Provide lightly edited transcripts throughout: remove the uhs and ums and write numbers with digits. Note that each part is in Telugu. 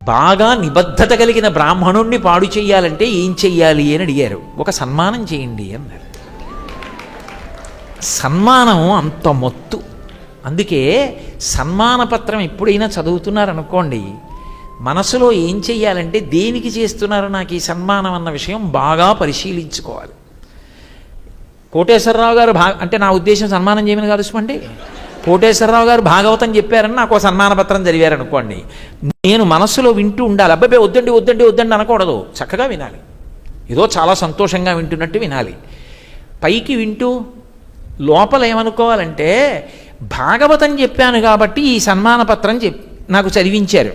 బాగా నిబద్ధత కలిగిన బ్రాహ్మణుణ్ణి పాడు చెయ్యాలంటే ఏం చెయ్యాలి అని అడిగారు. ఒక సన్మానం చేయండి అన్నారు. సన్మానం అంత మొత్తు. అందుకే సన్మాన పత్రం ఎప్పుడైనా చదువుతున్నారనుకోండి, మనసులో ఏం చెయ్యాలంటే దేనికి చేస్తున్నారు నాకు ఈ సన్మానం అన్న విషయం బాగా పరిశీలించుకోవాలి. కోటేశ్వరరావు గారు అంటే నా ఉద్దేశం సన్మానం చేయమని కాదు సుమండి. కోటేశ్వరరావు గారు భాగవతం చెప్పారని నాకు సన్మాన పత్రం చదివారనుకోండి, నేను మనస్సులో వింటూ ఉండాలి. అబ్బాయి వద్దండి వద్దండి వద్దండి అనకూడదు, చక్కగా వినాలి. ఏదో చాలా సంతోషంగా వింటున్నట్టు వినాలి. పైకి వింటూ లోపల ఏమనుకోవాలంటే భాగవతం చెప్పాను కాబట్టి ఈ సన్మాన పత్రం నాకు చదివించారు.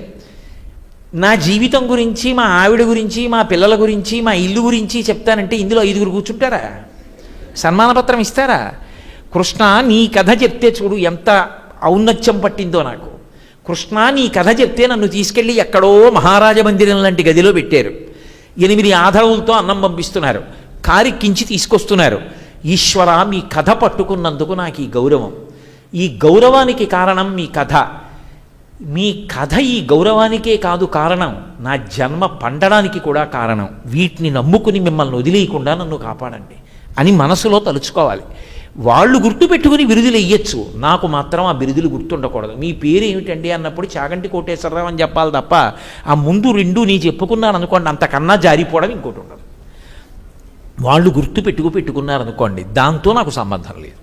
నా జీవితం గురించి, మా ఆవిడ గురించి, మా పిల్లల గురించి, మా ఇల్లు గురించి చెప్తానంటే ఇందులో 5 కూర్చుంటారా? సన్మాన పత్రం ఇస్తారా? కృష్ణ నీ కథ చెప్తే చూడు ఎంత ఔన్నత్యం పట్టిందో నాకు. కృష్ణ నీ కథ చెప్తే నన్ను తీసుకెళ్ళి ఎక్కడో మహారాజ మందిరం లాంటి గదిలో పెట్టారు. 8 ఆధారులతో అన్నం పంపిస్తున్నారు, కారెక్కించి తీసుకొస్తున్నారు. ఈశ్వర మీ కథ పట్టుకున్నందుకు నాకు ఈ గౌరవం. ఈ గౌరవానికి కారణం మీ కథ. మీ కథ ఈ గౌరవానికే కాదు కారణం, నా జన్మ పండడానికి కూడా కారణం. వీటిని నమ్ముకుని మిమ్మల్ని వదిలేయకుండా నన్ను కాపాడండి అని మనసులో తలుచుకోవాలి. వాళ్ళు గుర్తుపెట్టుకుని బిరుదులు ఇయ్యచ్చు, నాకు మాత్రం ఆ బిరుదులు గుర్తుండకూడదు. మీ పేరు ఏమిటండి అన్నప్పుడు చాగంటి కోటేశ్వరరావు అని చెప్పాలి తప్ప ఆ ముందు 2 నీ చెప్పుకున్నాను అనుకోండి, అంతకన్నా జారిపోవడం ఇంకోటి ఉండదు. వాళ్ళు గుర్తు పెట్టుకున్నారనుకోండి, దాంతో నాకు సంబంధం లేదు.